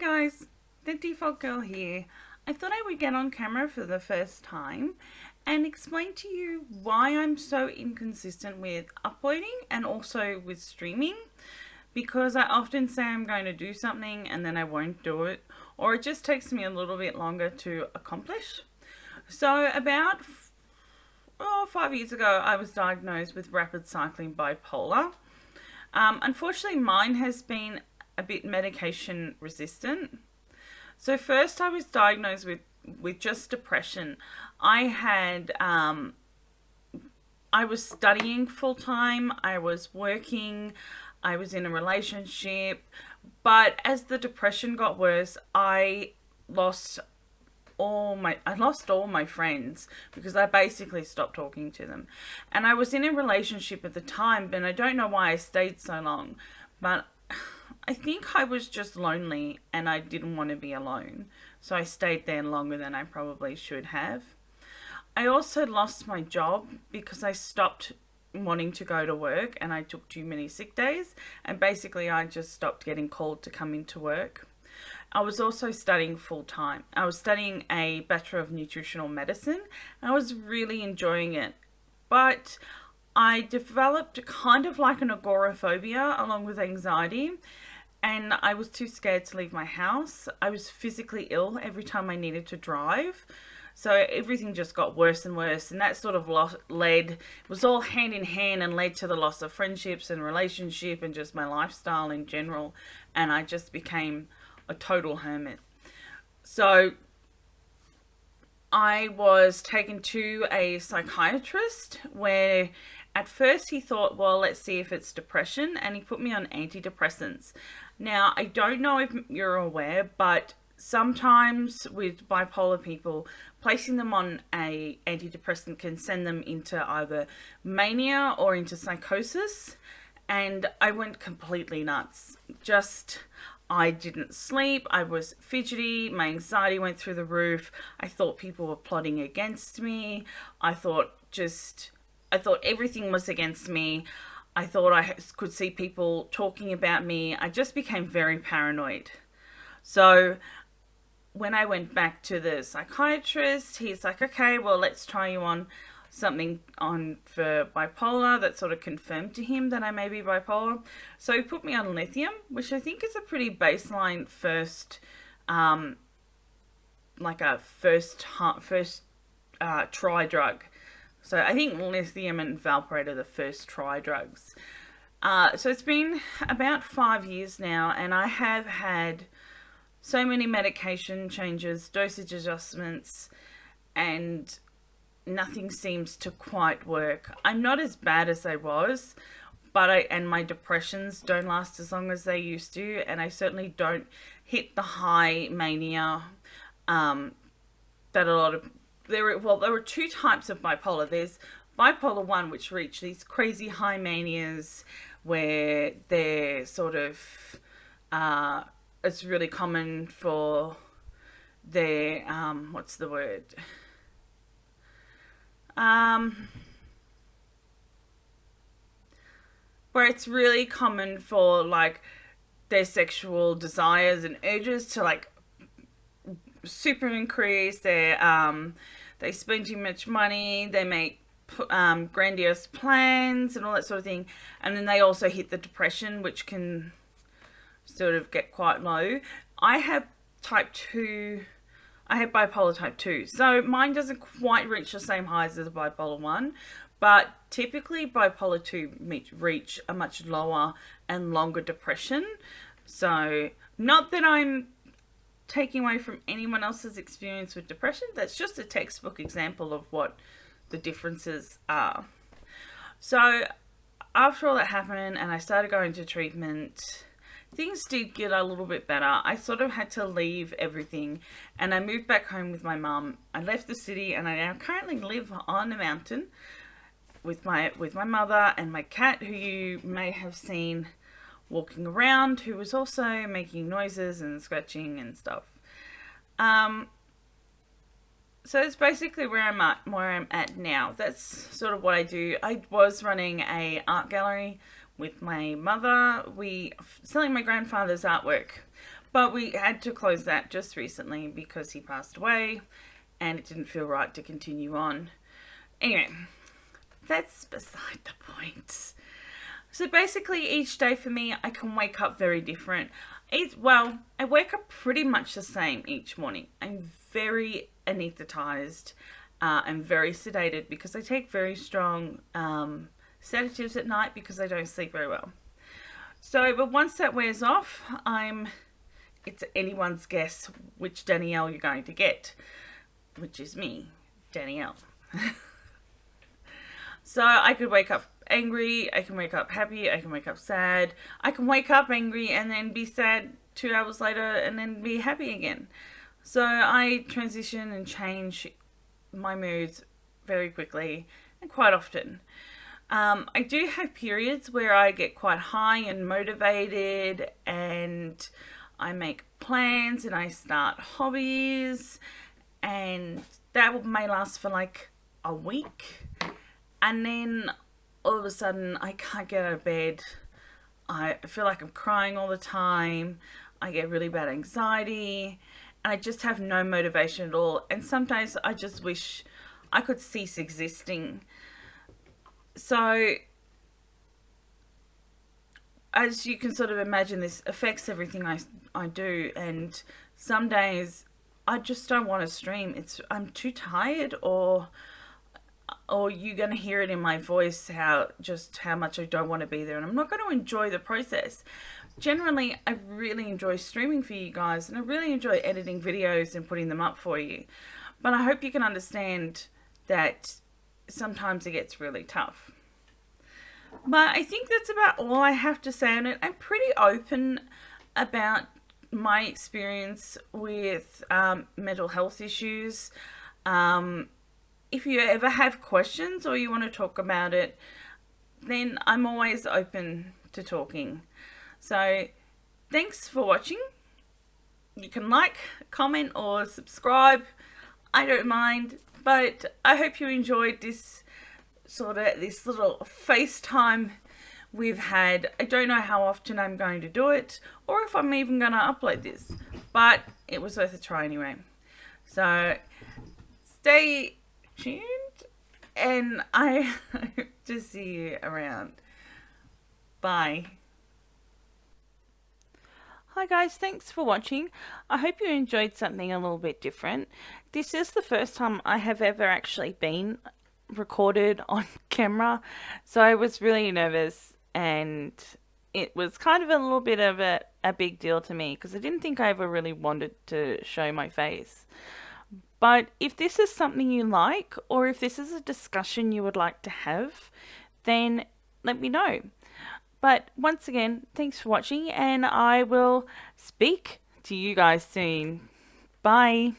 Hi guys, the default girl here. I thought I would get on camera for the first time and explain to you why I'm so inconsistent with uploading and also with streaming, because I often say I'm going to do something and then I won't do it, or it just takes me a little bit longer to accomplish. So about 5 years ago, I was diagnosed with rapid cycling bipolar. Unfortunately, mine has been a bit medication resistant. So first, I was diagnosed with just depression. I had I was studying full time. I was working. I was in a relationship, but as the depression got worse, lost I lost all my friends because I basically stopped talking to them. And I was in a relationship at the time, and I don't know why I stayed so long, but I think I was just lonely and I didn't want to be alone. So I stayed there longer than I probably should have. I also lost my job because I stopped wanting to go to work and I took too many sick days, and basically I just stopped getting called to come into work. I was also studying full time. I was studying a Bachelor of Nutritional Medicine. And I was really enjoying it. But I developed kind of like an agoraphobia along with anxiety, and I was too scared to leave my house. I was physically ill every time I needed to drive. So everything just got worse and worse, and that sort of it was all hand in hand and led to the loss of friendships and relationship and just my lifestyle in general. And I just became a total hermit. So I was taken to a psychiatrist where at first he thought, well, let's see if it's depression, and he put me on antidepressants. Now, I don't know if you're aware, but sometimes with bipolar people, placing them on a antidepressant can send them into either mania or into psychosis. And I went completely nuts. I didn't sleep. I was fidgety. My anxiety went through the roof. I thought people were plotting against me. I thought everything was against me. I thought I could see people talking about me. I just became very paranoid. So when I went back to the psychiatrist, he's like, okay, well, let's try you on something on for bipolar. That sort of confirmed to him that I may be bipolar. So he put me on lithium, which I think is a pretty baseline first try drug. So I think lithium and valproate are the first try drugs. So it's been about 5 years now, and I have had so many medication changes, dosage adjustments, and nothing seems to quite work. I'm not as bad as I was, and my depressions don't last as long as they used to, and I certainly don't hit the high mania that a lot of there were two types of bipolar. There's bipolar 1, which reach these crazy high manias where they're sort of it's really common for their what's the word? Where it's really common for like their sexual desires and urges to like super increase. They spend too much money. They make grandiose plans and all that sort of thing, and then they also hit the depression, which can sort of get quite low. I have type 2. I have bipolar type 2. So mine doesn't quite reach the same highs as bipolar 1, but typically bipolar 2 reach a much lower and longer depression. So not that I'm taking away from anyone else's experience with depression. That's just a textbook example of what the differences are. So after all that happened and I started going to treatment, things did get a little bit better. I sort of had to leave everything, and I moved back home with my mum. I left the city, and I now currently live on a mountain with my mother and my cat, who you may have seen walking around, who was also making noises and scratching and stuff. So it's basically where I'm at now. That's sort of what I do. I was running a art gallery with my mother, selling my grandfather's artwork. But we had to close that just recently because he passed away and it didn't feel right to continue on. Anyway, that's beside the point. So basically, each day for me, I can wake up very different. I wake up pretty much the same each morning. I'm very anesthetized and very sedated because I take very strong sedatives at night because I don't sleep very well. So, but once that wears off, it's anyone's guess which Danielle you're going to get, which is me, Danielle. So I could wake up angry, I can wake up happy, I can wake up sad, I can wake up angry and then be sad 2 hours later and then be happy again. So I transition and change my moods very quickly and quite often. I do have periods where I get quite high and motivated and I make plans and I start hobbies, and that may last for like a week. And then all of a sudden, I can't get out of bed. I feel like I'm crying all the time. I get really bad anxiety. And I just have no motivation at all. And sometimes I just wish I could cease existing. So, as you can sort of imagine, this affects everything I do. And some days, I just don't want to stream. I'm too tired, or you're going to hear it in my voice how much I don't want to be there, and I'm not going to enjoy the process. Generally, I really enjoy streaming for you guys, and I really enjoy editing videos and putting them up for you. But I hope you can understand that sometimes it gets really tough. But I think that's about all I have to say on it. I'm pretty open about my experience with mental health issues. If you ever have questions or you want to talk about it, then I'm always open to talking. So thanks for watching. You can like, comment or subscribe. I don't mind, but I hope you enjoyed this little FaceTime we've had. I don't know how often I'm going to do it or if I'm even going to upload this, but it was worth a try anyway. So stay tuned and I hope to see you around. Bye. Hi guys, thanks for watching. I hope you enjoyed something a little bit different. This is the first time I have ever actually been recorded on camera, so I was really nervous and it was kind of a little bit of a big deal to me because I didn't think I ever really wanted to show my face. But if this is something you like, or if this is a discussion you would like to have, then let me know. But once again, thanks for watching, and I will speak to you guys soon. Bye.